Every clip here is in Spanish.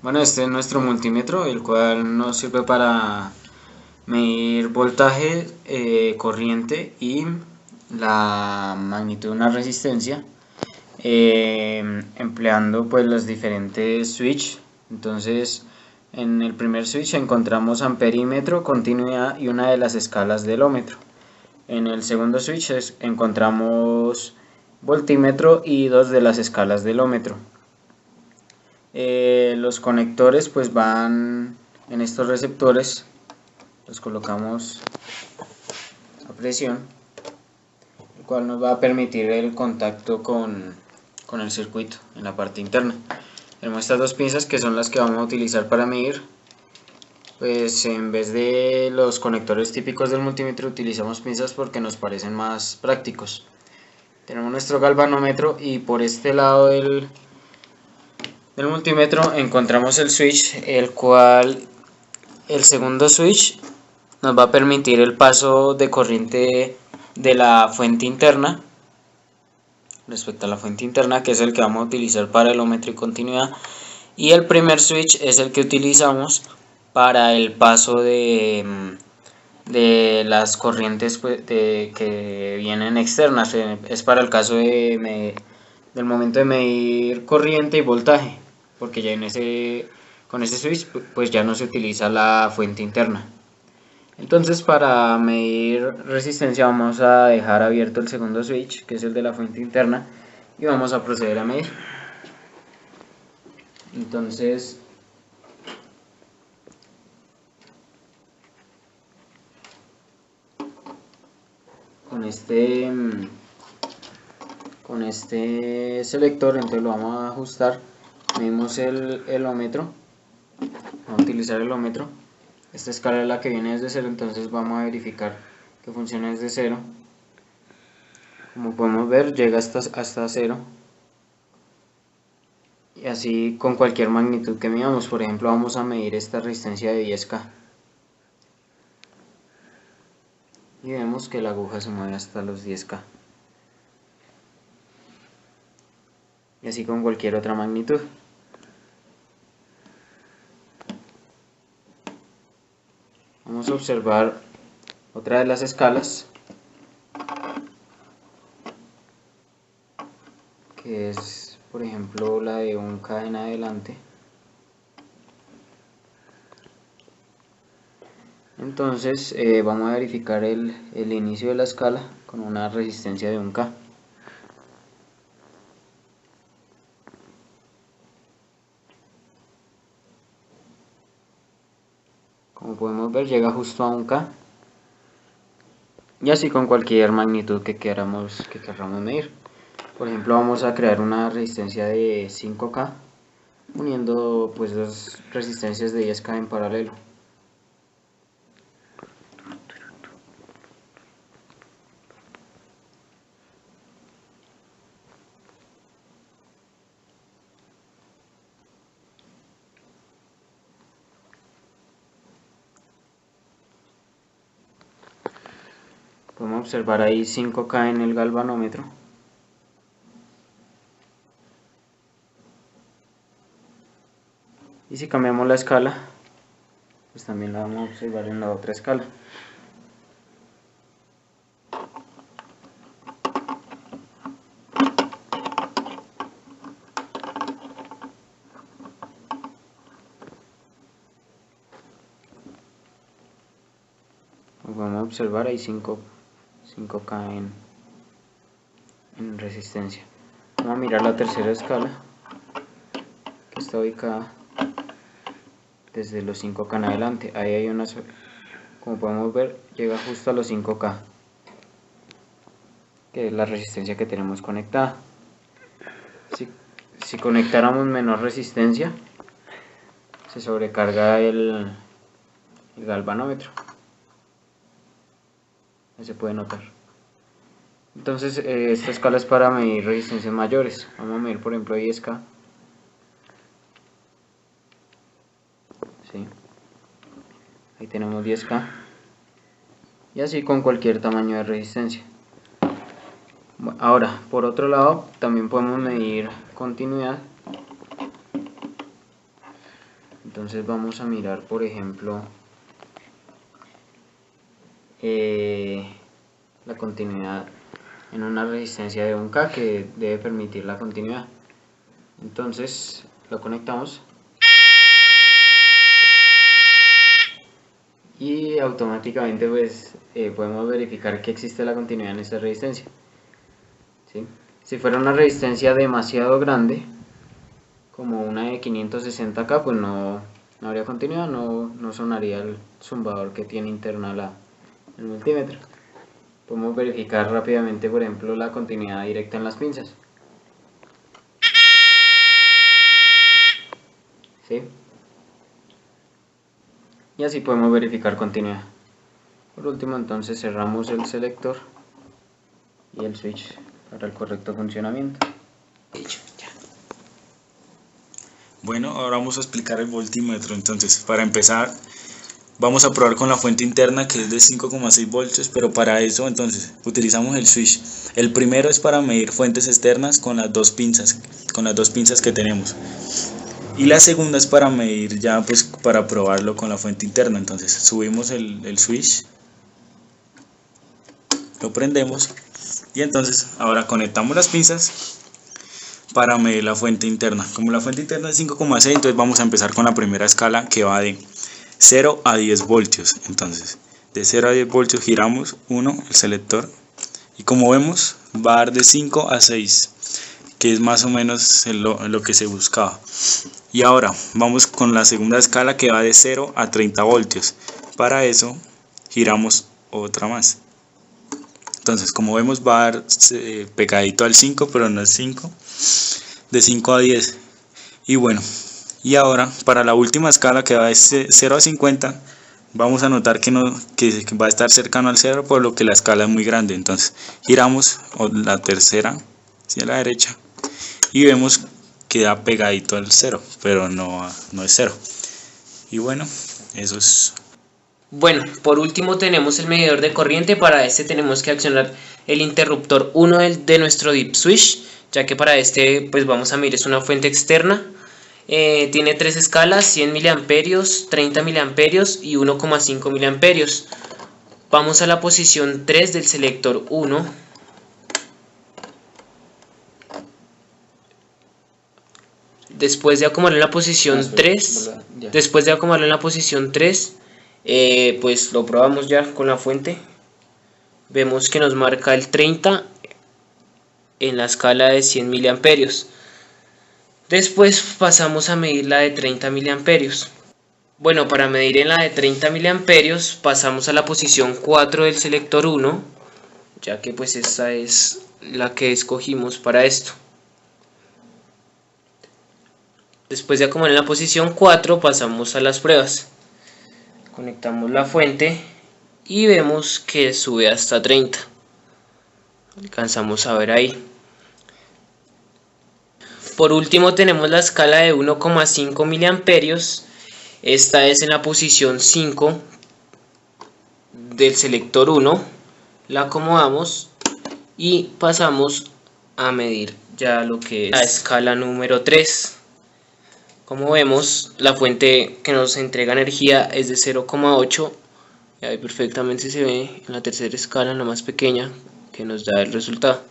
Bueno, este es nuestro multímetro, el cual nos sirve para medir voltaje, corriente y la magnitud de una resistencia, empleando pues los diferentes switch. Entonces, en el primer switch encontramos amperímetro, continuidad y una de las escalas del ohmmetro. En el segundo switch encontramos voltímetro y dos de las escalas del ohmmetro. Los conectores pues van en estos receptores, los colocamos a presión, el cual nos va a permitir el contacto con el circuito en la parte interna. Tenemos estas dos pinzas que son las que vamos a utilizar para medir. Pues en vez de los conectores típicos del multímetro utilizamos pinzas porque nos parecen más prácticos. Tenemos nuestro galvanómetro y por este lado del multímetro encontramos el switch, el cual el segundo switch nos va a permitir el paso de corriente de la fuente interna respecto a la fuente interna, que es el que vamos a utilizar para el ohmmetro y continuidad, y el primer switch es el que utilizamos para el paso de las corrientes que vienen externas. Es para el caso del momento de medir corriente y voltaje, porque ya con ese switch pues ya no se utiliza la fuente interna. Entonces, para medir resistencia vamos a dejar abierto el segundo switch, que es el de la fuente interna, y vamos a proceder a medir. Entonces, con este selector, entonces lo vamos a ajustar. Medimos el ohmmetro, vamos a utilizar el ohmmetro. Esta escala es la que viene desde 0, entonces vamos a verificar que funciona desde 0. Como podemos ver, llega hasta 0. Y así con cualquier magnitud que midamos. Por ejemplo, vamos a medir esta resistencia de 10K. Y vemos que la aguja se mueve hasta los 10K. Y así con cualquier otra magnitud. Vamos a observar otra de las escalas, que es por ejemplo la de 1K en adelante. Entonces vamos a verificar el inicio de la escala con una resistencia de 1K. Como podemos ver, llega justo a 1K. Y así con cualquier magnitud que queramos medir. Por ejemplo, vamos a crear una resistencia de 5K uniendo pues dos resistencias de 10K en paralelo. Podemos observar ahí 5K en el galvanómetro. Y si cambiamos la escala, pues también la vamos a observar en la otra escala. Como podemos observar, hay 5K en resistencia. Vamos a mirar la tercera escala, que está ubicada desde los 5K en adelante. Ahí hay una, como podemos ver, llega justo a los 5K, que es la resistencia que tenemos conectada. Si conectáramos menor resistencia, se sobrecarga el galvanómetro. Ahí se puede notar. Entonces esta escala es para medir resistencias mayores. Vamos a medir por ejemplo 10K. ¿Sí? Ahí tenemos 10K. Y así con cualquier tamaño de resistencia. Ahora, por otro lado, también podemos medir continuidad. Entonces vamos a mirar, por ejemplo, la continuidad en una resistencia de 1K que debe permitir la continuidad. Entonces lo conectamos y automáticamente pues podemos verificar que existe la continuidad en esta resistencia, ¿sí? Si fuera una resistencia demasiado grande, como una de 560K, pues no habría continuidad, no sonaría el zumbador que tiene interna el multímetro. Podemos verificar rápidamente, por ejemplo, la continuidad directa en las pinzas, ¿sí? Y así podemos verificar continuidad. Por último, entonces cerramos el selector y el switch para el correcto funcionamiento. Bueno, ahora vamos a explicar el voltímetro. Entonces, para empezar, vamos a probar con la fuente interna, que es de 5,6 voltios, pero para eso entonces utilizamos el switch. El primero es para medir fuentes externas con las dos pinzas que tenemos. Y la segunda es para medir ya, pues para probarlo con la fuente interna. Entonces subimos el switch, lo prendemos y entonces ahora conectamos las pinzas para medir la fuente interna. Como la fuente interna es 5,6, entonces vamos a empezar con la primera escala, que va de 0 a 10 voltios. Entonces de 0 a 10 voltios giramos el selector, y como vemos va a dar de 5 a 6, que es más o menos lo que se buscaba. Y ahora vamos con la segunda escala, que va de 0 a 30 voltios. Para eso giramos otra más. Entonces, como vemos, va a dar pegadito al 5, pero no es 5, de 5 a 10. Y bueno, y ahora para la última escala, que va de 0 a 50, vamos a notar que va a estar cercano al 0, por lo que la escala es muy grande. Entonces giramos la tercera hacia la derecha y vemos que da pegadito al 0, pero no es 0. Y bueno, eso es. Bueno, por último tenemos el medidor de corriente. Para este tenemos que accionar el interruptor 1 de nuestro dip switch, ya que para este pues vamos a medir, es una fuente externa. Tiene tres escalas: 100 mA, 30 mA y 1,5 mA. Vamos a la posición 3 del selector 1. Después de acomodarlo en la posición 3, pues lo probamos ya con la fuente. Vemos que nos marca el 30 en la escala de 100 mA. Después pasamos a medir la de 30 mA. Bueno, para medir en la de 30 mA pasamos a la posición 4 del selector 1, ya que pues esta es la que escogimos para esto. Después de acomodar en la posición 4 pasamos a las pruebas. Conectamos la fuente y vemos que sube hasta 30. Alcanzamos a ver ahí. Por último tenemos la escala de 1,5 mA. Esta es en la posición 5 del selector 1. La acomodamos y pasamos a medir ya lo que es la escala número 3. Como vemos, la fuente que nos entrega energía es de 0,8. Y ahí perfectamente se ve en la tercera escala, la más pequeña, que nos da el resultado.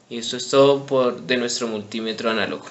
Y esto es todo de nuestro multímetro análogo.